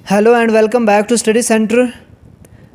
Hello and welcome back to study centre.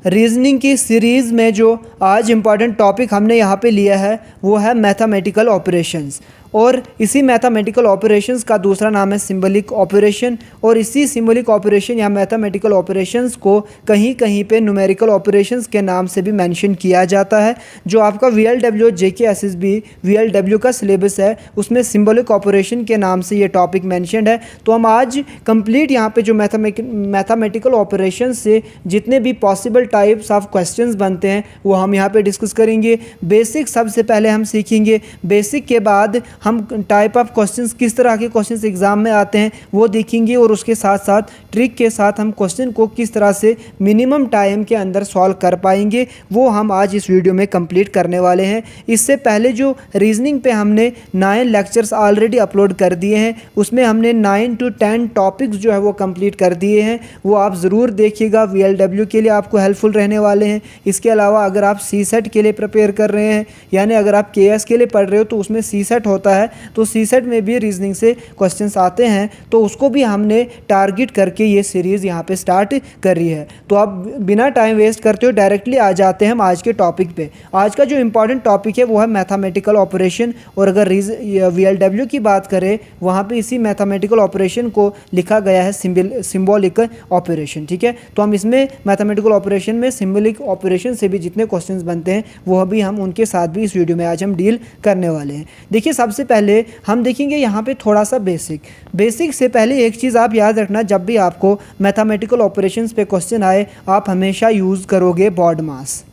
Reasoning की series में जो आज इम्पॉर्टेंट टॉपिक हमने यहाँ पे लिया है वो है मैथमेटिकल ऑपरेशंस, और इसी मैथमेटिकल ऑपरेशंस का दूसरा नाम है सिंबलिक ऑपरेशन। और इसी सिंबलिक ऑपरेशन या मैथमेटिकल ऑपरेशंस को कहीं कहीं पे न्यूमेरिकल ऑपरेशंस के नाम से भी मेंशन किया जाता है। जो आपका VLW JK SSB VLW का सिलेबस है उसमें सिंबलिक ऑपरेशन के नाम से ये टॉपिक मेंशन्ड है। तो हम आज कंप्लीट यहाँ पे जो मैथमेटिकल ऑपरेशन से जितने भी पॉसिबल टाइप्स ऑफ क्वेश्चंस बनते हैं वो हम यहाँ पे डिस्कस करेंगे। बेसिक सबसे पहले हम सीखेंगे, बेसिक के बाद हम टाइप ऑफ क्वेश्चंस, किस तरह के क्वेश्चंस एग्जाम में आते हैं वो देखेंगे, और उसके साथ साथ ट्रिक के साथ हम क्वेश्चन को किस तरह से मिनिमम टाइम के अंदर सॉल्व कर पाएंगे वो हम आज इस वीडियो में कंप्लीट करने वाले हैं। इससे पहले जो रीजनिंग पे हमने 9 लेक्चर्स ऑलरेडी अपलोड कर दिए हैं उसमें हमने 9 to 10 टॉपिक्स जो है वो कंप्लीट कर दिए हैं, वो आप ज़रूर देखिएगा। VLW के लिए आपको हेल्पफुल रहने वाले हैं। इसके अलावा अगर आप CSET के लिए प्रिपेयर कर रहे हैं, यानी अगर आप KS के लिए पढ़ रहे हो तो उसमें CSET होता है, तो CSET में भी रीजनिंग से क्वेश्चंस आते हैं, तो उसको भी हमने टारगेट करके ये सीरीज़ यहाँ पे स्टार्ट करी है। तो आप बिना टाइम वेस्ट करते हो डायरेक्टली आ जाते हैं हम आज के टॉपिक पे। आज का जो इम्पॉर्टेंट टॉपिक है वो है मैथमेटिकल ऑपरेशन, और अगर VLW की बात करें वहाँ पे इसी मैथमेटिकल ऑपरेशन को लिखा गया है सिंबॉलिक ऑपरेशन। ठीक है, तो हम इसमें मैथमेटिकल ऑपरेशन में सिंबॉलिक ऑपरेशन से भी जितने क्वेश्चंस बनते हैं वो भी हम उनके साथ भी इस वीडियो में आज हम डील करने वाले हैं। देखिए, सबसे पहले हम देखेंगे यहाँ पे थोड़ा सा बेसिक से पहले एक चीज़ आप याद रखना, जब भी आपको मैथमेटिकल ऑपरेशंस पे क्वेश्चन आए आप हमेशा यूज़ करोगे बॉड मास।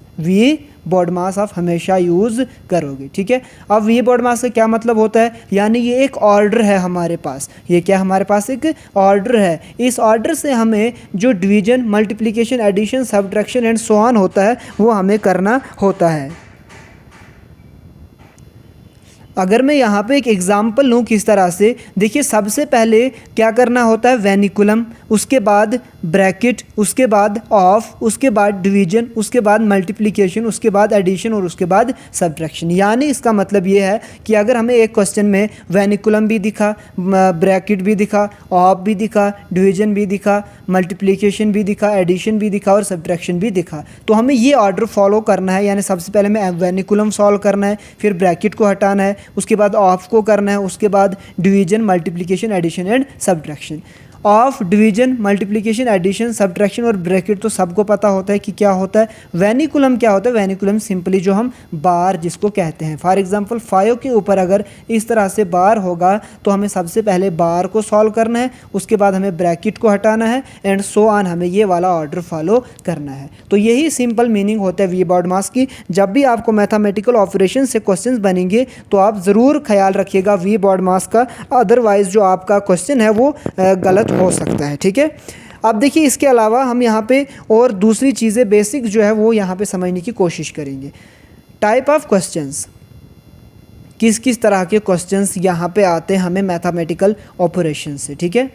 बॉड मास आप हमेशा यूज़ करोगे। ठीक है, अब ये बॉड मास का क्या मतलब होता है, यानी ये एक ऑर्डर है हमारे पास। ये क्या हमारे पास एक ऑर्डर है। इस ऑर्डर से हमें जो division, multiplication, addition, subtraction and so on होता है वो हमें करना होता है। अगर मैं यहाँ पे एक एग्जाम्पल लूँ किस तरह से, देखिए सबसे पहले क्या करना होता है, वेनिकुलम, उसके बाद ब्रैकेट, उसके बाद ऑफ, उसके बाद डिवीजन, उसके बाद मल्टीप्लिकेशन, उसके बाद एडिशन और उसके बाद सब्ट्रैक्शन। यानी इसका मतलब ये है कि अगर हमें एक क्वेश्चन में वेनिकुलम भी दिखा, ब्रैकेट भी दिखा, ऑफ भी दिखा, डिवीजन भी दिखा, मल्टीप्लिकेशन भी दिखा, एडिशन भी दिखा और सब्ट्रैक्शन भी दिखा, तो हमें ये ऑर्डर फॉलो करना है। यानी सबसे पहले हमें वेनिकुलम सॉल्व करना है, फिर ब्रैकेट को हटाना है, उसके बाद ऑफ को करना है, उसके बाद division, multiplication, addition and subtraction. Of, division, multiplication, addition, subtraction और ब्रैकेट तो सबको पता होता है कि क्या होता है। वेनिकुलम क्या होता है, वेनिकुलम सिंपली जो हम बार जिसको कहते हैं। फॉर एग्जांपल 5 के ऊपर अगर इस तरह से बार होगा तो हमें सबसे पहले बार को सॉल्व करना है, उसके बाद हमें ब्रैकेट को हटाना है एंड सो ऑन, हमें ये वाला ऑर्डर फॉलो करना है। तो यही सिंपल मीनिंग होता है वी बॉड मास की। जब भी आपको मैथमेटिकल ऑपरेशन से क्वेश्चन बनेंगे तो आप ज़रूर ख्याल रखिएगा वी बॉड मास का, अदरवाइज जो आपका क्वेश्चन है वो गलत हो सकता है। ठीक है, अब देखिए इसके अलावा हम यहाँ पे और दूसरी चीज़ें बेसिक जो है वो यहाँ पे समझने की कोशिश करेंगे। टाइप ऑफ क्वेश्चंस, किस किस तरह के क्वेश्चंस यहाँ पे आते हैं हमें मैथमेटिकल ऑपरेशन से। ठीक है,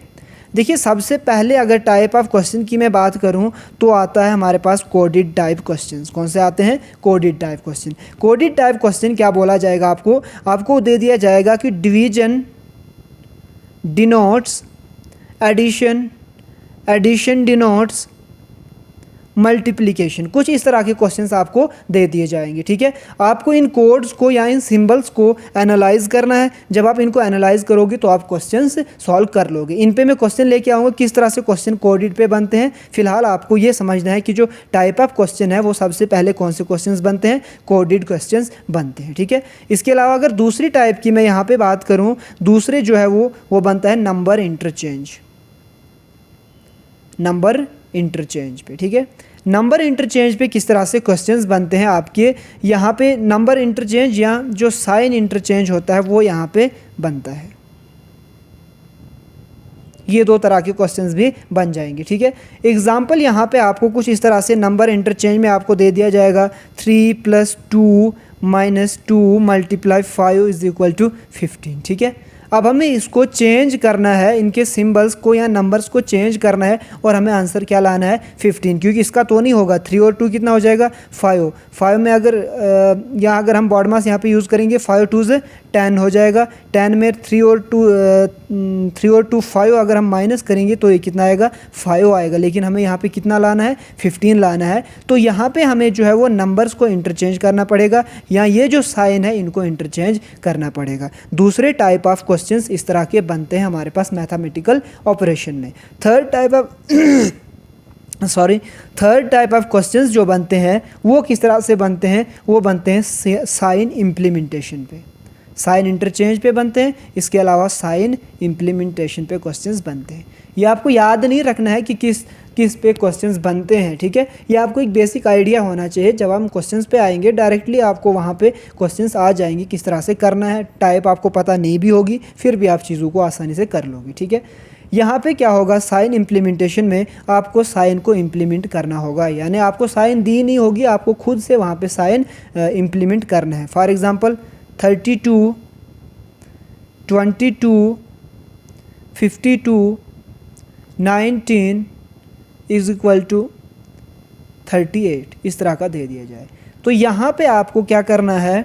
देखिए सबसे पहले अगर टाइप ऑफ क्वेश्चन की मैं बात करूं तो आता है हमारे पास कोडेड टाइप क्वेश्चंस। कौन से आते हैं, coded type question. Coded type question क्या बोला जाएगा, आपको दे दिया जाएगा कि division denotes addition, addition denotes multiplication, कुछ इस तरह के क्वेश्चंस आपको दे दिए जाएंगे। ठीक है, आपको इन कोड्स को या इन सिंबल्स को एनालाइज करना है। जब आप इनको एनालाइज करोगे तो आप क्वेश्चंस सॉल्व कर लोगे। इन पे मैं क्वेश्चन लेके आऊँगा किस तरह से क्वेश्चन कोडेड पे बनते हैं। फिलहाल आपको ये समझना है कि जो टाइप ऑफ क्वेश्चन है वो सबसे पहले कौन से क्वेश्चन बनते हैं, कोडेड क्वेश्चन बनते हैं। ठीक है, इसके अलावा अगर दूसरी टाइप की मैं यहाँ पर बात करूँ, दूसरे जो है वो बनता है नंबर इंटरचेंज, नंबर इंटरचेंज पे। ठीक है, नंबर इंटरचेंज पे किस तरह से क्वेश्चंस बनते हैं आपके, यहाँ पे नंबर इंटरचेंज या जो साइन इंटरचेंज होता है वो यहाँ पे बनता है। ये दो तरह के क्वेश्चंस भी बन जाएंगे। ठीक है, एग्जाम्पल यहाँ पे आपको कुछ इस तरह से नंबर इंटरचेंज में आपको दे दिया जाएगा 3 + 2 - 2 × 5 = 15। ठीक है, अब हमें इसको चेंज करना है, इनके सिंबल्स को या नंबर्स को चेंज करना है और हमें आंसर क्या लाना है 15, क्योंकि इसका तो नहीं होगा। 3 और 2 कितना हो जाएगा 5 में अगर यहाँ अगर हम बॉड मास यहाँ पे यूज़ करेंगे 5 2 से 10 हो जाएगा। 10 में 3 और 2 5 अगर हम माइनस करेंगे तो ये कितना आएगा 5 आएगा, लेकिन हमें यहाँ पे कितना लाना है 15 लाना है। तो यहाँ पे हमें जो है वो नंबर्स को इंटरचेंज करना पड़ेगा या ये जो साइन है इनको इंटरचेंज करना पड़ेगा। दूसरे टाइप ऑफ क्वेश्चंस इस तरह के बनते हैं हमारे पास मैथमेटिकल ऑपरेशन में। थर्ड टाइप ऑफ क्वेश्चंस जो बनते हैं वो किस तरह से बनते हैं, वो बनते हैं साइन इम्प्लीमेंटेशन पे, साइन इंटरचेंज पे बनते हैं। इसके अलावा साइन इम्प्लीमेंटेशन पे क्वेश्चंस बनते हैं। ये आपको याद नहीं रखना है कि किस पे क्वेश्चंस बनते हैं, ठीक है। ये आपको एक बेसिक आइडिया होना चाहिए। जब हम क्वेश्चंस पे आएंगे डायरेक्टली आपको वहाँ पे क्वेश्चंस आ जाएंगे किस तरह से करना है। टाइप आपको पता नहीं भी होगी फिर भी आप चीज़ों को आसानी से कर लोगे, ठीक है। यहाँ पे क्या होगा, साइन इम्प्लीमेंटेशन में आपको साइन को इम्प्लीमेंट करना होगा, यानी आपको साइन दी नहीं होगी, आपको खुद से वहाँ पे साइन इम्प्लीमेंट करना है। For example 32, 22, 52, 19 is equal to 38 इस तरह का दे दिया जाए तो यहाँ पे आपको क्या करना है,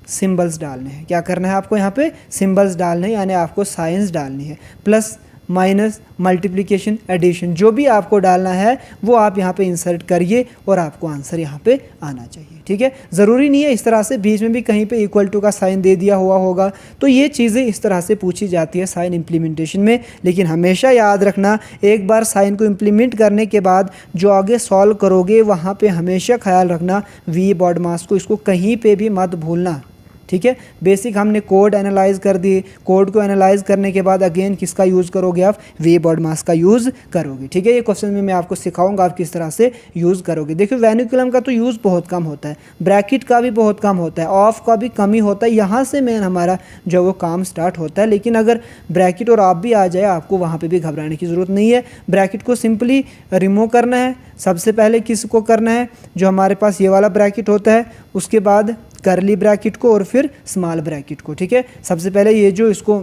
सिंबल्स डालने हैं। क्या करना है आपको यहाँ पे सिंबल्स डालने हैं, यानी आपको साइंस डालनी है। प्लस माइनस मल्टीप्लिकेशन एडिशन जो भी आपको डालना है वो आप यहाँ पे इंसर्ट करिए और आपको आंसर यहाँ पे आना चाहिए, ठीक है। ज़रूरी नहीं है इस तरह से बीच में भी कहीं पे इक्वल टू का साइन दे दिया हुआ होगा, तो ये चीज़ें इस तरह से पूछी जाती है साइन इम्प्लीमेंटेशन में। लेकिन हमेशा याद रखना, एक बार साइन को इम्प्लीमेंट करने के बाद जो आगे सॉल्व करोगे वहाँ पर हमेशा ख्याल रखना वी बॉड मास को, इसको कहीं पर भी मत भूलना, ठीक है। बेसिक हमने कोड एनालाइज कर दिए, कोड को एनालाइज करने के बाद अगेन किसका यूज़ करोगे आप, वी बॉड मास का यूज़ करोगे, ठीक है। ये क्वेश्चन में मैं आपको सिखाऊंगा आप किस तरह से यूज़ करोगे। देखिए वेनिकुलम का तो यूज़ बहुत कम होता है, ब्रैकेट का भी बहुत कम होता है, ऑफ का भी कम ही होता है, यहाँ से मेन हमारा जो वो काम स्टार्ट होता है। लेकिन अगर ब्रैकेट और ऑफ भी आ जाए आपको वहाँ पर भी घबराने की ज़रूरत नहीं है। ब्रैकेट को सिंपली रिमूव करना है। सबसे पहले किसको करना है, जो हमारे पास ये वाला ब्रैकेट होता है, उसके बाद करली ब्रैकेट को और फिर स्मॉल ब्रैकेट को, ठीक है। सबसे पहले ये जो इसको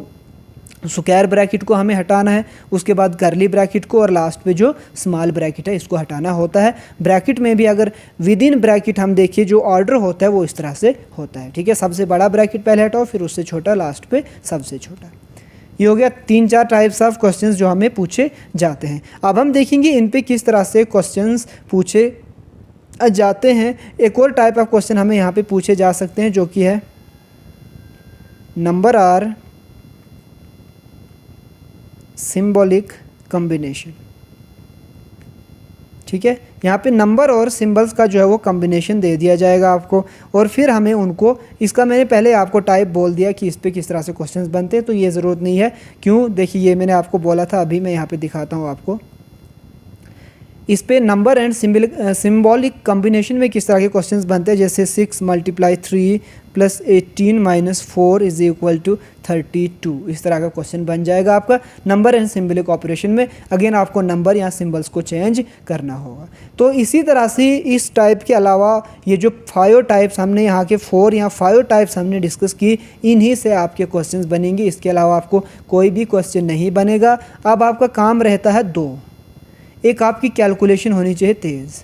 स्क्वायर ब्रैकेट को हमें हटाना है, उसके बाद करली ब्रैकेट को और लास्ट पे जो स्मॉल ब्रैकेट है इसको हटाना होता है। ब्रैकेट में भी अगर विद इन ब्रैकेट हम देखिए जो ऑर्डर होता है वो इस तरह से होता है, ठीक है। सबसे बड़ा ब्रैकेट पहले हटाओ, फिर उससे छोटा, लास्ट पे सबसे छोटा। ये हो गया 3-4 टाइप्स ऑफ क्वेश्चंस जो हमें पूछे जाते हैं। अब हम देखेंगे इन पे किस तरह से क्वेश्चंस पूछे जाते हैं। एक और टाइप ऑफ क्वेश्चन हमें यहाँ पे पूछे जा सकते हैं जो कि है नंबर आर सिंबॉलिक कॉम्बिनेशन, ठीक है। यहाँ पे नंबर और सिंबल्स का जो है वो कॉम्बिनेशन दे दिया जाएगा आपको और फिर हमें उनको, इसका मैंने पहले आपको टाइप बोल दिया कि इस पे किस तरह से क्वेश्चंस बनते हैं, तो ये ज़रूरत नहीं है। क्यों, देखिए ये मैंने आपको बोला था, अभी मैं यहाँ पे दिखाता हूँ आपको। इस पे नंबर एंड सिंबॉलिक कॉम्बिनेशन में किस तरह के क्वेश्चंस बनते हैं, जैसे 6 × 3 + 18 - 4 = 32 इस तरह का क्वेश्चन बन जाएगा आपका नंबर एंड सिंबॉलिक ऑपरेशन में। अगेन आपको नंबर या सिंबल्स को चेंज करना होगा। तो इसी तरह से इस टाइप के अलावा ये जो 5 टाइप्स हमने यहाँ के 4 या 5 टाइप्स हमने डिस्कस की, इन्हीं से आपके क्वेश्चंस बनेंगे। इसके अलावा आपको कोई भी क्वेश्चन नहीं बनेगा। अब आपका काम रहता है 2। एक आपकी कैलकुलेशन होनी चाहिए तेज़,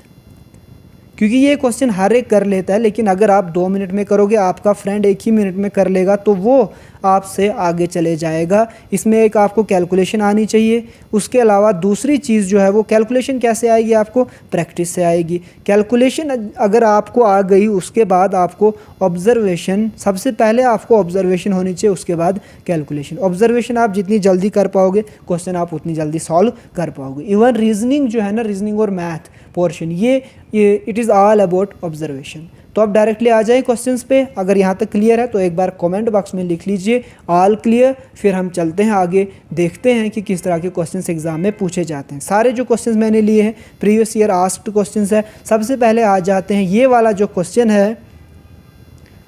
क्योंकि ये क्वेश्चन हर एक कर लेता है, लेकिन अगर आप 2 मिनट में करोगे, आपका फ्रेंड 1 ही मिनट में कर लेगा तो वो आपसे आगे चले जाएगा। इसमें एक आपको कैलकुलेशन आनी चाहिए। उसके अलावा दूसरी चीज़ जो है वो कैलकुलेशन कैसे आएगी, आपको प्रैक्टिस से आएगी। कैलकुलेशन अगर आपको आ गई, उसके बाद आपको ऑब्जर्वेशन, सबसे पहले आपको ऑब्जर्वेशन होनी चाहिए, उसके बाद कैलकुलेशन। ऑब्जर्वेशन आप जितनी जल्दी कर पाओगे क्वेश्चन आप उतनी जल्दी सॉल्व कर पाओगे। इवन रीजनिंग जो है ना, रीजनिंग और मैथ पोर्शन, ये it is all about observation. तो आप डायरेक्टली आ जाएं क्वेश्चंस पे। अगर यहाँ तक क्लियर है तो एक बार कमेंट बॉक्स में लिख लीजिए ऑल क्लियर। फिर हम चलते हैं आगे, देखते हैं कि किस तरह के क्वेश्चंस एग्जाम में पूछे जाते हैं। सारे जो क्वेश्चंस मैंने लिए हैं प्रीवियस ईयर आस्क्ड क्वेश्चंस है। सबसे पहले आ जाते हैं, ये वाला जो क्वेश्चन है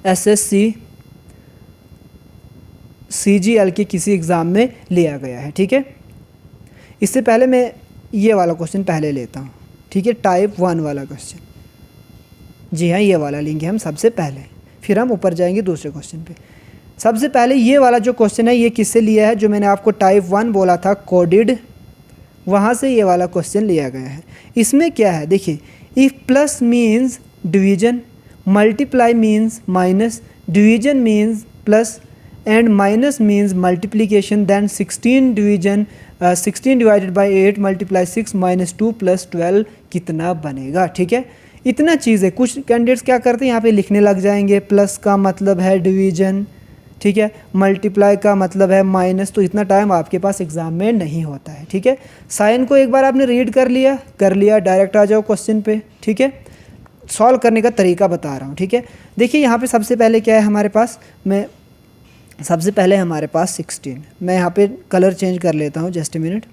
SSC CGL के किसी एग्ज़ाम में लिया गया है, ठीक है। इससे पहले मैं ये वाला क्वेश्चन पहले लेता हूँ, ठीक है। टाइप 1 वाला क्वेश्चन, जी हाँ ये वाला लेंगे हम सबसे पहले, फिर हम ऊपर जाएंगे दूसरे क्वेश्चन पे। सबसे पहले ये वाला जो क्वेश्चन है ये किससे लिया है, जो मैंने आपको टाइप 1 बोला था कोडिड, वहाँ से ये वाला क्वेश्चन लिया गया है। इसमें क्या है देखिए, if plus means division, multiply means minus, division means plus and minus means multiplication, then 16 divided by 8 multiply 6 minus 2 plus 12 कितना बनेगा। ठीक है, इतना चीज़ है। कुछ कैंडिडेट्स क्या करते हैं यहाँ पे लिखने लग जाएंगे, प्लस का मतलब है डिवीजन, ठीक है, मल्टीप्लाई का मतलब है माइनस, तो इतना टाइम आपके पास एग्जाम में नहीं होता है। ठीक है, साइन को एक बार आपने रीड कर लिया, डायरेक्ट आ जाओ क्वेश्चन पे। ठीक है, सॉल्व करने का तरीका बता रहा हूँ। ठीक है, देखिए यहाँ पे सबसे पहले क्या है हमारे पास, सबसे पहले हमारे पास 16, मैं यहाँ पे कलर चेंज कर लेता हूँ, जस्ट ए मिनट।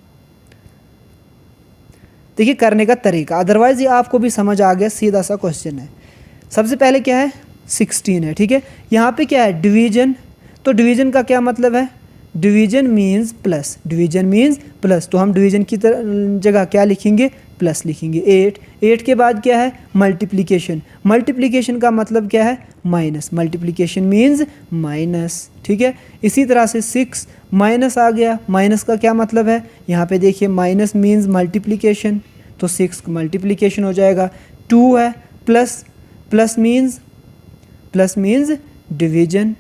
देखिए करने का तरीका, अदरवाइज़ ये आपको भी समझ आ गया, सीधा सा क्वेश्चन है। सबसे पहले क्या है 16 है। ठीक है, यहाँ पे क्या है डिवीजन, तो डिवीजन का क्या मतलब है, division means plus, division means plus, तो हम डिवीजन की जगह क्या लिखेंगे, प्लस लिखेंगे। 8 के बाद क्या है मल्टीप्लिकेशन, मल्टीप्लिकेशन का मतलब क्या है माइनस, मल्टीप्लिकेशन मीन्स माइनस। ठीक है, इसी तरह से 6 माइनस आ गया, माइनस का क्या मतलब है, यहाँ पे देखिए माइनस मीन्स मल्टीप्लिकेशन, तो 6 मल्टीप्लिकेशन हो जाएगा। 2 है प्लस मीन्स डिवीजन,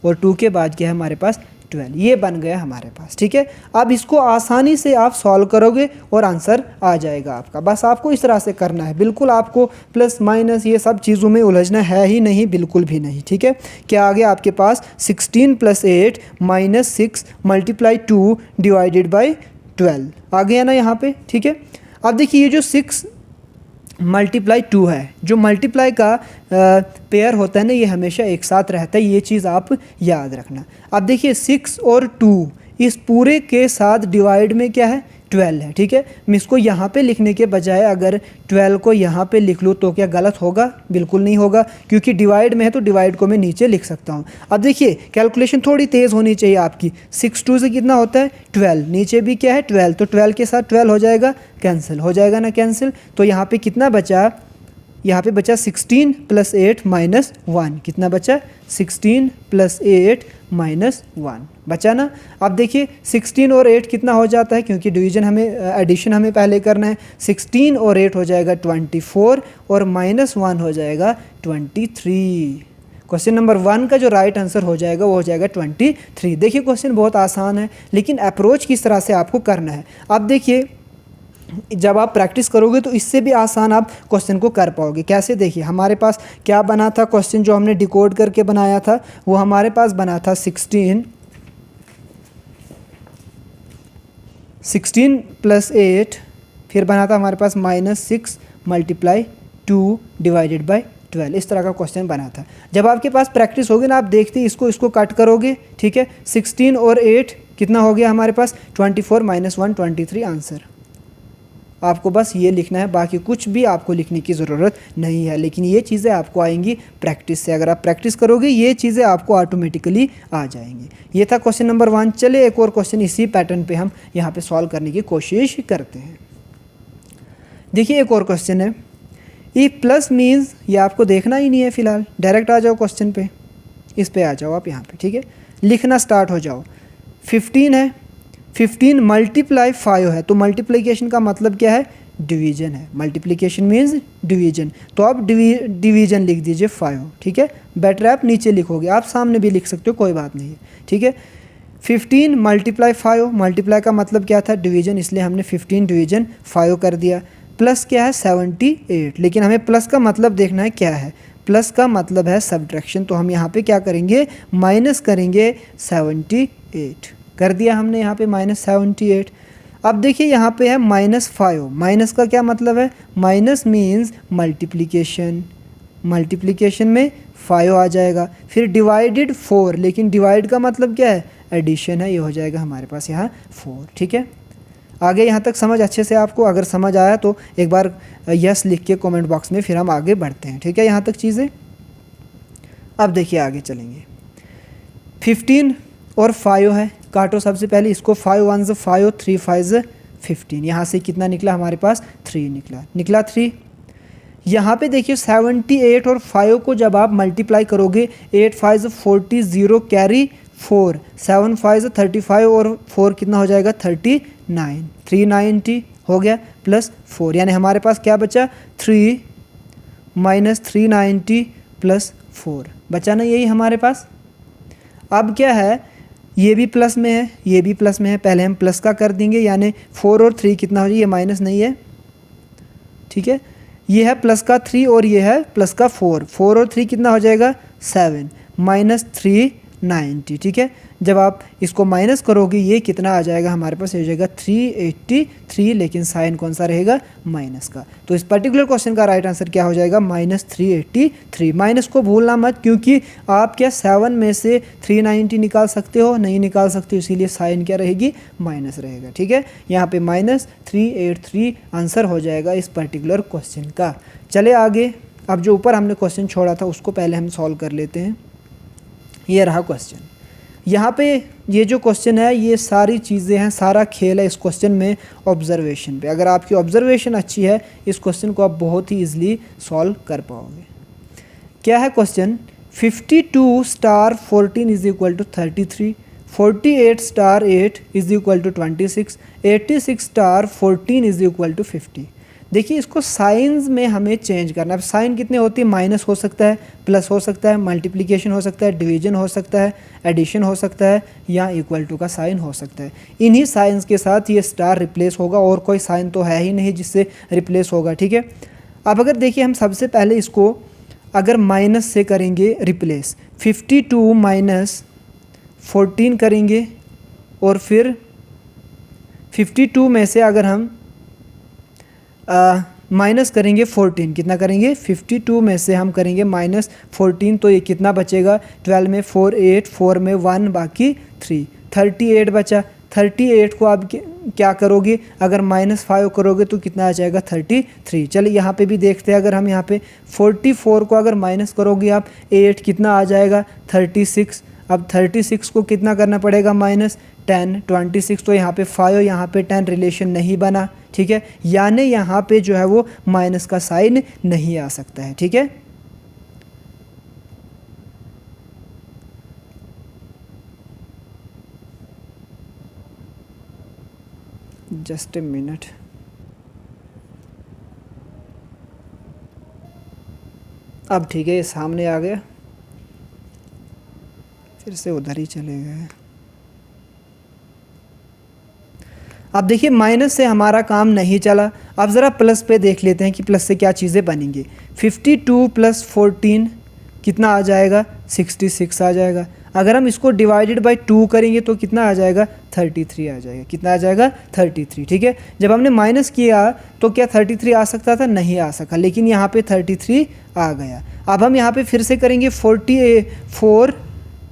और 2 के बाद क्या है हमारे पास 12, ये बन गया हमारे पास। ठीक है, अब इसको आसानी से आप सॉल्व करोगे और आंसर आ जाएगा आपका। बस आपको इस तरह से करना है, बिल्कुल आपको प्लस माइनस ये सब चीज़ों में उलझना है ही नहीं, बिल्कुल भी नहीं। ठीक है, क्या आ गया आपके पास 16 + 8 - 6 × 2 डिवाइडेड बाई 12 आ गया ना यहाँ पे। ठीक है, अब देखिए ये जो 6 × 2 है, जो मल्टीप्लाई का पेयर होता है ना, ये हमेशा एक साथ रहता है, ये चीज़ आप याद रखना। अब देखिए 6 और 2 इस पूरे के साथ डिवाइड में क्या है 12 है। ठीक है, मैं इसको यहाँ पे लिखने के बजाय अगर 12 को यहाँ पे लिख लूँ तो क्या गलत होगा, बिल्कुल नहीं होगा, क्योंकि डिवाइड में है तो डिवाइड को मैं नीचे लिख सकता हूँ। अब देखिए कैलकुलेशन थोड़ी तेज़ होनी चाहिए आपकी, 6 2 से कितना होता है 12, नीचे भी क्या है 12, तो 12 के साथ 12 हो जाएगा, कैंसिल हो जाएगा ना कैंसिल, तो यहाँ पे कितना बचा, यहाँ पे बचा 16 + 8 - 1, कितना बचा 16 + 8 - 1 बचा ना। अब देखिए 16 और 8 कितना हो जाता है, क्योंकि डिवीजन हमें एडिशन हमें पहले करना है, 16 और 8 हो जाएगा 24 और -1 हो जाएगा 23। क्वेश्चन नंबर 1 का जो राइट आंसर हो जाएगा वो हो जाएगा 23। देखिए क्वेश्चन बहुत आसान है, लेकिन अप्रोच किस तरह से आपको करना है। अब देखिए जब आप प्रैक्टिस करोगे तो इससे भी आसान आप क्वेश्चन को कर पाओगे। कैसे, देखिए हमारे पास क्या बना था क्वेश्चन, जो हमने डिकोड करके बनाया था वो हमारे पास बना था 16 + 8, फिर बना था हमारे पास -6 × 2 डिवाइडेड बाई 12, इस तरह का क्वेश्चन बना था। जब आपके पास प्रैक्टिस होगी ना, आप देखते इसको कट करोगे। ठीक है, 16 और 8 कितना हो गया हमारे पास 24 - 1 23 आंसर। आपको बस ये लिखना है, बाकी कुछ भी आपको लिखने की ज़रूरत नहीं है, लेकिन ये चीज़ें आपको आएंगी प्रैक्टिस से। अगर आप प्रैक्टिस करोगे ये चीज़ें आपको ऑटोमेटिकली आ जाएंगी। ये था क्वेश्चन नंबर 1। चलिए एक और क्वेश्चन इसी पैटर्न पे हम यहाँ पे सॉल्व करने की कोशिश करते हैं। देखिए एक और क्वेश्चन है, ई प्लस मीन्स, ये आपको देखना ही नहीं है फ़िलहाल, डायरेक्ट आ जाओ क्वेश्चन पे, इस पे आ जाओ आप यहाँ पे। ठीक है, लिखना स्टार्ट हो जाओ। 15 है, 15 × 5 है, तो मल्टीप्लिकेशन का मतलब क्या है डिवीजन है, मल्टीप्लिकेशन मीन्स डिवीजन, तो आप डिवीजन लिख दीजिए 5। ठीक है, बेटर आप नीचे लिखोगे, आप सामने भी लिख सकते हो, कोई बात नहीं है। ठीक है, 15 × 5, मल्टीप्लाई का मतलब क्या था डिवीजन, इसलिए हमने 15 डिवीजन 5 कर दिया। प्लस क्या है 78, लेकिन हमें प्लस का मतलब देखना है क्या है, प्लस का मतलब है सब्ट्रैक्शन, तो हम यहाँ पे क्या करेंगे माइनस करेंगे 78 कर दिया हमने यहाँ पे -78। अब देखिए यहाँ पे है -5, माइनस का क्या मतलब है, माइनस मीन्स मल्टीप्लिकेशन, मल्टीप्लिकेशन में 5 आ जाएगा। फिर डिवाइडेड 4, लेकिन डिवाइड का मतलब क्या है एडिशन है, ये हो जाएगा हमारे पास यहाँ 4। ठीक है, आगे यहाँ तक समझ अच्छे से आपको, अगर समझ आया तो एक बार यस लिख के कमेंट बॉक्स में, फिर हम आगे बढ़ते हैं। ठीक है, यहाँ तक चीज़ें। अब देखिए आगे चलेंगे, 15 और 5 है, काटो सबसे पहले इसको, 5 1 5, 3 5 15, यहाँ से कितना निकला हमारे पास 3 निकला 3। यहाँ पे देखिए 78 और 5 को जब आप मल्टीप्लाई करोगे, 8 5 40, 0 कैरी 4, 7 5 35 और 4 कितना हो जाएगा 39, 390 हो गया प्लस 4, यानी हमारे पास क्या बचा 3 माइनस 390 प्लस 4 बचा ना, यही हमारे पास। अब क्या है, ये भी प्लस में है, ये भी प्लस में है, पहले हम प्लस का कर देंगे, यानी 4 और 3 कितना हो जाए, ये माइनस नहीं है, ठीक है। ये है प्लस का 3 और ये है प्लस का 4, 4 और 3 कितना हो जाएगा 7 माइनस 390, ठीक है। जब आप इसको माइनस करोगे ये कितना आ जाएगा हमारे पास, ये हो जाएगा 383, लेकिन साइन कौन सा रहेगा माइनस का। तो इस पर्टिकुलर क्वेश्चन का राइट आंसर क्या हो जाएगा माइनस 383। माइनस को भूलना मत, क्योंकि आप क्या 7 में से 390 निकाल सकते हो, नहीं निकाल सकते हो, इसीलिए साइन क्या रहेगी माइनस रहेगा, ठीक है। यहाँ पे माइनस 383 आंसर हो जाएगा इस पर्टिकुलर क्वेश्चन का। चले आगे, अब जो ऊपर हमने क्वेश्चन छोड़ा था उसको पहले हम सॉल्व कर लेते हैं। ये रहा क्वेश्चन। यहाँ पे ये जो क्वेश्चन है ये सारी चीज़ें हैं, सारा खेल है इस क्वेश्चन में ऑब्जर्वेशन पे। अगर आपकी ऑब्जर्वेशन अच्छी है इस क्वेश्चन को आप बहुत ही ईजिली सॉल्व कर पाओगे। क्या है question, 52 star 14 is equal to 33, 48 star 8 is equal to 26, 86 star 14 is equal to 50। देखिए इसको साइंस में हमें चेंज करना है। साइन कितने होती है, माइनस हो सकता है, प्लस हो सकता है, मल्टीप्लिकेशन हो सकता है, डिवीजन हो सकता है, एडिशन हो सकता है, या इक्वल टू का साइन हो सकता है। इन्हीं साइंस के साथ ये स्टार रिप्लेस होगा, और कोई साइन तो है ही नहीं जिससे रिप्लेस होगा, ठीक है। अब अगर देखिए हम सबसे पहले इसको अगर माइनस से करेंगे रिप्लेस, 52 माइनस 14 करेंगे, और फिर 52 में से अगर हम माइनस करेंगे 14, कितना करेंगे 52 में से हम करेंगे माइनस 14, तो ये कितना बचेगा 12 में 4 8, 4 में 1 बाकी 3, 38 बचा। 38 को आप क्या करोगे, अगर -5 करोगे तो कितना आ जाएगा 33। चलिए यहाँ पे भी देखते हैं, अगर हम यहाँ पे 44 को अगर माइनस करोगे आप 8 कितना आ जाएगा 36। अब 36 को कितना करना पड़ेगा -10, 26, तो यहाँ पे 5 यहाँ पे 10 रिलेशन नहीं बना, ठीक है, यानी यहाँ पे जो है वो माइनस का साइन नहीं आ सकता है, ठीक है। जस्ट ए मिनट, अब ठीक है, ये सामने आ गया, फिर से उधर ही चले गए। अब देखिए माइनस से हमारा काम नहीं चला, अब ज़रा प्लस पे देख लेते हैं कि प्लस से क्या चीज़ें बनेंगी। 52 प्लस 14 कितना आ जाएगा 66 आ जाएगा। अगर हम इसको डिवाइडेड बाय 2 करेंगे तो कितना आ जाएगा 33 आ जाएगा। कितना आ जाएगा 33, ठीक है। जब हमने माइनस किया तो क्या 33 आ सकता था, नहीं आ सका, लेकिन यहाँ पे 33 आ गया। अब हम यहाँ पे फिर से करेंगे 44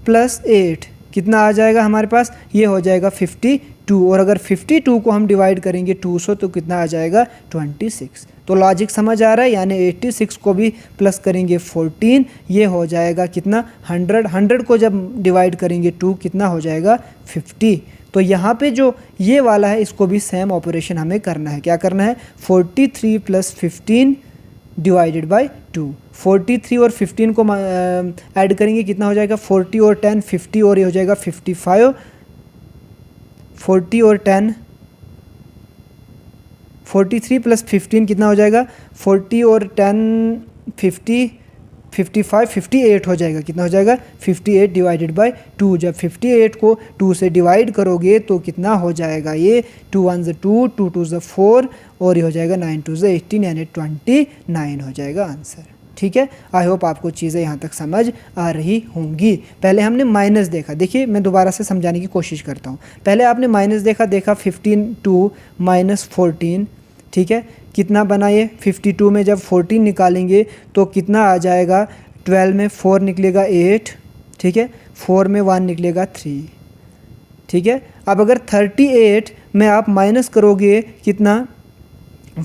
प्लस 8 कितना आ जाएगा हमारे पास, ये हो जाएगा 52, और अगर 52 को हम डिवाइड करेंगे 2 से तो कितना आ जाएगा 26। तो लॉजिक समझ आ रहा है, यानी 86 को भी प्लस करेंगे 14, ये हो जाएगा कितना 100 को जब डिवाइड करेंगे 2 कितना हो जाएगा 50। तो यहाँ पे जो ये वाला है इसको भी सेम ऑपरेशन हमें करना है। क्या करना है 43 प्लस 15 डिवाइडेड बाय 2। 43 और 15 को ऐड करेंगे कितना हो जाएगा 40 और 10 50, और ये हो जाएगा 55। 40 और 10 43 प्लस 15 कितना हो जाएगा 40 और 10 50 55 58 हो जाएगा। कितना हो जाएगा 58 डिवाइडेड बाय 2। जब 58 को 2 से डिवाइड करोगे तो कितना हो जाएगा, ये 2 1 2 2 2 4, और ये हो जाएगा 9 2 18, यानी 29 हो जाएगा आंसर। ठीक है, आई होप आपको चीज़ें यहाँ तक समझ आ रही होंगी। पहले हमने माइनस देखा, देखिए मैं दोबारा से समझाने की कोशिश करता हूँ। पहले आपने माइनस देखा 52 माइनस 14, ठीक है, कितना बना ये 52 में जब 14 निकालेंगे तो कितना आ जाएगा 12 में 4 निकलेगा 8, ठीक है, 4 में 1 निकलेगा 3, ठीक है। अब अगर 38 में आप माइनस करोगे कितना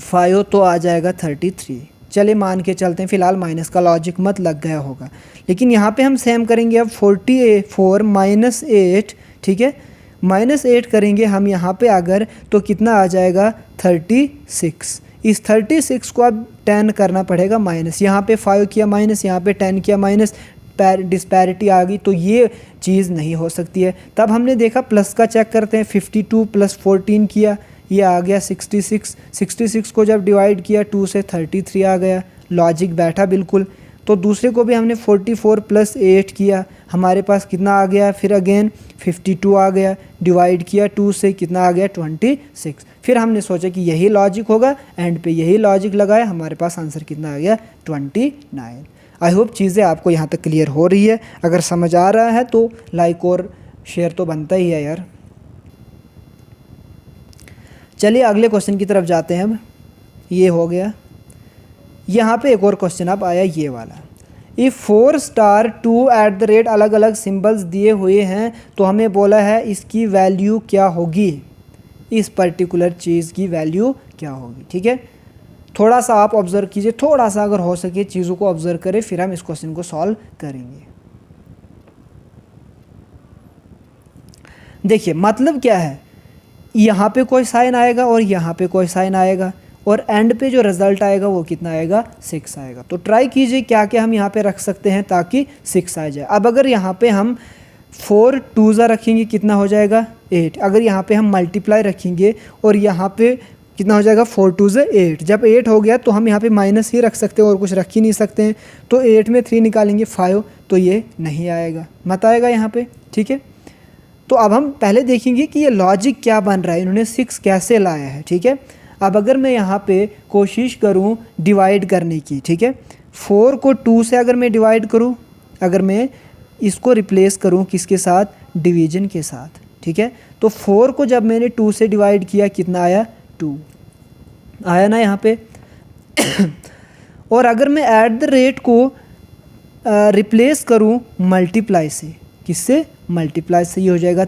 5 तो आ जाएगा 33। चलिए मान के चलते हैं, फ़िलहाल माइनस का लॉजिक मत लग गया होगा, लेकिन यहाँ पे हम सेम करेंगे। अब 44 माइनस 8, ठीक है, माइनस 8 करेंगे हम यहाँ पे अगर तो कितना आ जाएगा 36। इस 36 को अब 10 करना पड़ेगा माइनस, यहाँ पे 5 किया माइनस, यहाँ पे 10 किया माइनस, डिस्पैरिटी आ गई, तो ये चीज़ नहीं हो सकती है। तब हमने देखा प्लस का चेक करते हैं, 52 + 14 किया, ये आ गया 66। 66 को जब डिवाइड किया 2 से 33 आ गया, लॉजिक बैठा बिल्कुल। तो दूसरे को भी हमने 44 + 8 किया, हमारे पास कितना आ गया, फिर अगेन 52 आ गया, डिवाइड किया 2 से, कितना आ गया 26। फिर हमने सोचा कि यही लॉजिक होगा, एंड पे यही लॉजिक लगाया, हमारे पास आंसर कितना आ गया 29। आई होप चीज़ें आपको यहाँ तक क्लियर हो रही है। अगर समझ आ रहा है तो लाइक और शेयर तो बनता ही है यार। चलिए अगले क्वेश्चन की तरफ जाते हैं। अब ये हो गया, यहाँ पे एक और क्वेश्चन अब आया ये वाला। इफ़ 4 स्टार 2 @ अलग अलग सिंबल्स दिए हुए हैं तो हमें बोला है इसकी वैल्यू क्या होगी, इस पर्टिकुलर चीज़ की वैल्यू क्या होगी। ठीक है, थोड़ा सा आप ऑब्ज़र्व कीजिए, थोड़ा सा अगर हो सके चीज़ों को ऑब्ज़र्व करें, फिर हम इस क्वेश्चन को सॉल्व करेंगे। देखिए मतलब क्या है, यहाँ पे कोई साइन आएगा और यहाँ पे कोई साइन आएगा, और एंड पे जो रिज़ल्ट आएगा वो कितना आएगा 6 आएगा। तो ट्राई कीजिए क्या क्या हम यहाँ पे रख सकते हैं ताकि 6 आ जाए। अब अगर यहाँ पे हम 4 2 रखेंगे कितना हो जाएगा 8। अगर यहाँ पे हम मल्टीप्लाई रखेंगे और यहाँ पे कितना हो जाएगा 4 2 8। जब 8 हो गया तो हम यहाँ पे माइनस ही रख सकते हैं और कुछ रख ही नहीं सकते हैं। तो 8 में 3 निकालेंगे 5, तो ये नहीं आएगा, मत आएगा यहाँ पे। ठीक है, तो अब हम पहले देखेंगे कि ये लॉजिक क्या बन रहा है, इन्होंने 6 कैसे लाया है। ठीक है, अब अगर मैं यहाँ पे कोशिश करूँ डिवाइड करने की, ठीक है, 4 को 2 से अगर मैं डिवाइड करूँ, अगर मैं इसको रिप्लेस करूँ किसके साथ, डिवीजन के साथ। ठीक है, तो 4 को जब मैंने 2 से डिवाइड किया कितना आया 2 आया ना यहाँ पे। और अगर मैं @ को रिप्लेस करूँ मल्टीप्लाई से, किससे, मल्टीप्लाई से, ये हो जाएगा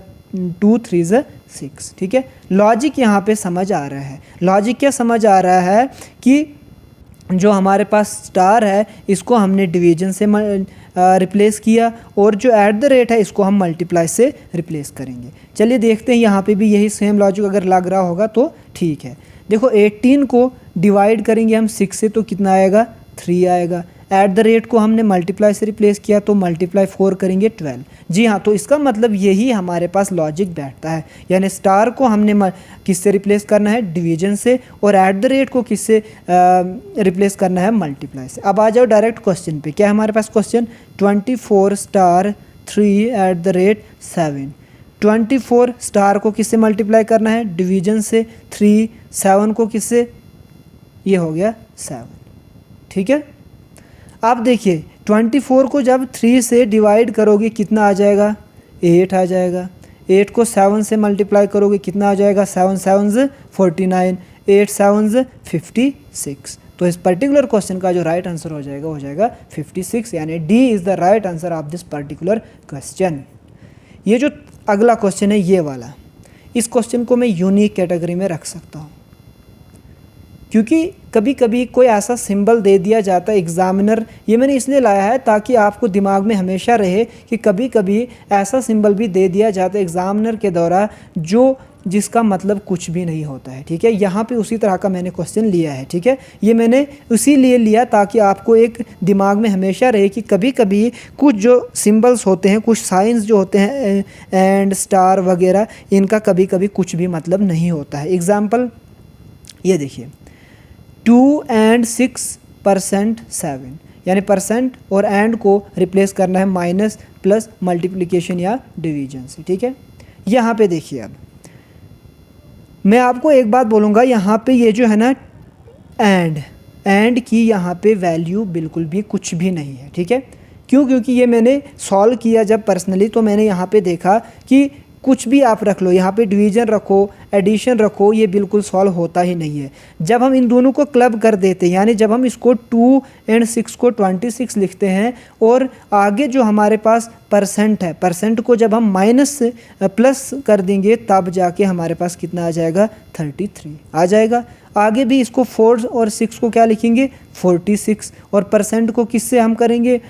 2 3 6। ठीक है, लॉजिक यहाँ पे समझ आ रहा है। लॉजिक क्या समझ आ रहा है कि जो हमारे पास स्टार है इसको हमने डिवीजन से रिप्लेस किया, और जो @ है इसको हम मल्टीप्लाई से रिप्लेस करेंगे। चलिए देखते हैं, यहाँ पे भी यही सेम लॉजिक अगर लग रहा होगा तो ठीक है। देखो 18 को डिवाइड करेंगे हम 6 से तो कितना आएगा 3 आएगा। @ को हमने मल्टीप्लाई से रिप्लेस किया तो मल्टीप्लाई 4 करेंगे 12। जी हाँ, तो इसका मतलब यही हमारे पास लॉजिक बैठता है, यानी स्टार को हमने किससे रिप्लेस करना है, डिवीजन से, और @ को किससे रिप्लेस करना है, मल्टीप्लाई से। अब आ जाओ डायरेक्ट क्वेश्चन पे। क्या है हमारे पास क्वेश्चन, 24 स्टार 3 @ 7। 24 स्टार को किससे मल्टीप्लाई करना है, डिवीजन से, 3 7 को किससे, ये हो गया 7। ठीक है, आप देखिए 24 को जब 3 से डिवाइड करोगे कितना आ जाएगा 8 आ जाएगा। 8 को 7 से मल्टीप्लाई करोगे कितना आ जाएगा, 7 7 49, 8 7 56। तो इस पर्टिकुलर क्वेश्चन का जो राइट आंसर हो जाएगा 56, यानी D is the right answer of this particular question. ये जो अगला क्वेश्चन है ये वाला, इस क्वेश्चन को मैं यूनिक कैटेगरी में रख सकता हूँ, क्योंकि कभी कभी कोई ऐसा सिंबल दे दिया जाता है एग्जामिनर, ये मैंने इसलिए लाया है ताकि आपको दिमाग में हमेशा रहे कि कभी कभी ऐसा सिंबल भी दे दिया जाता है एग्जामिनर के द्वारा जो जिसका मतलब कुछ भी नहीं होता है। ठीक है, यहाँ पे उसी तरह का मैंने क्वेश्चन लिया है। ठीक है, ये मैंने उसी लिए लिया ताकि आपको एक दिमाग में हमेशा रहे कि कभी कभी कुछ जो सिंबल्स होते हैं, कुछ साइंस जो होते हैं एंड स्टार वगैरह, इनका कभी कभी कुछ भी मतलब नहीं होता है। एग्ज़ाम्पल ये देखिए, 2 and 6% 7, यानी परसेंट और एंड को रिप्लेस करना है माइनस प्लस मल्टीप्लिकेशन या डिवीजन से। ठीक है, यहाँ पे देखिए, अब मैं आपको एक बात बोलूँगा, यहाँ पे ये जो है ना एंड की यहाँ पे वैल्यू बिल्कुल भी कुछ भी नहीं है। ठीक है, क्यों, क्योंकि ये मैंने सॉल्व किया जब पर्सनली, तो मैंने यहाँ पे देखा कि कुछ भी आप रख लो, यहाँ पे डिवीजन रखो, एडिशन रखो, ये बिल्कुल सॉल्व होता ही नहीं है। जब हम इन दोनों को क्लब कर देते हैं, यानी जब हम इसको 2 and 6 को 26 लिखते हैं, और आगे जो हमारे पास परसेंट है, परसेंट को जब हम माइनस प्लस कर देंगे तब जाके हमारे पास कितना आ जाएगा 33 आ जाएगा। आगे भी इसको 4 और 6 को क्या लिखेंगे 46, और परसेंट को किससे हम करेंगे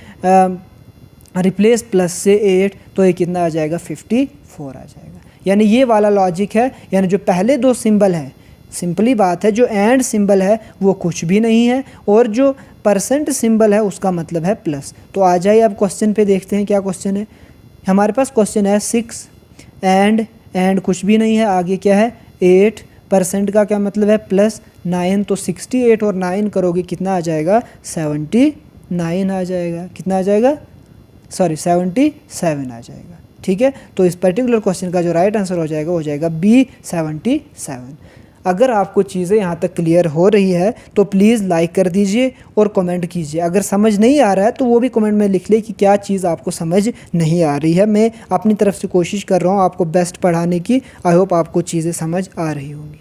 रिप्लेस प्लस से 8, तो ये कितना आ जाएगा 54 आ जाएगा। यानी ये वाला लॉजिक है, यानी जो पहले दो सिंबल है सिंपली बात है, जो एंड सिंबल है वो कुछ भी नहीं है और जो परसेंट सिंबल है उसका मतलब है प्लस। तो आ जाइए अब क्वेश्चन पे देखते हैं क्या क्वेश्चन है। हमारे पास क्वेश्चन है 6 एंड कुछ भी नहीं है, आगे क्या है 8, परसेंट का क्या मतलब है प्लस 9, तो 68 और 9 करोगे कितना आ जाएगा 79 आ जाएगा, कितना आ जाएगा 77 आ जाएगा। ठीक है, तो इस पर्टिकुलर क्वेश्चन का जो राइट आंसर हो जाएगा बी 77। अगर आपको चीज़ें यहाँ तक क्लियर हो रही है तो प्लीज़ लाइक कर दीजिए और कमेंट कीजिए। अगर समझ नहीं आ रहा है तो वो भी कमेंट में लिख ले कि क्या चीज़ आपको समझ नहीं आ रही है। मैं अपनी तरफ से कोशिश कर रहा हूँ आपको बेस्ट पढ़ाने की। आई होप आपको चीज़ें समझ आ रही होंगी।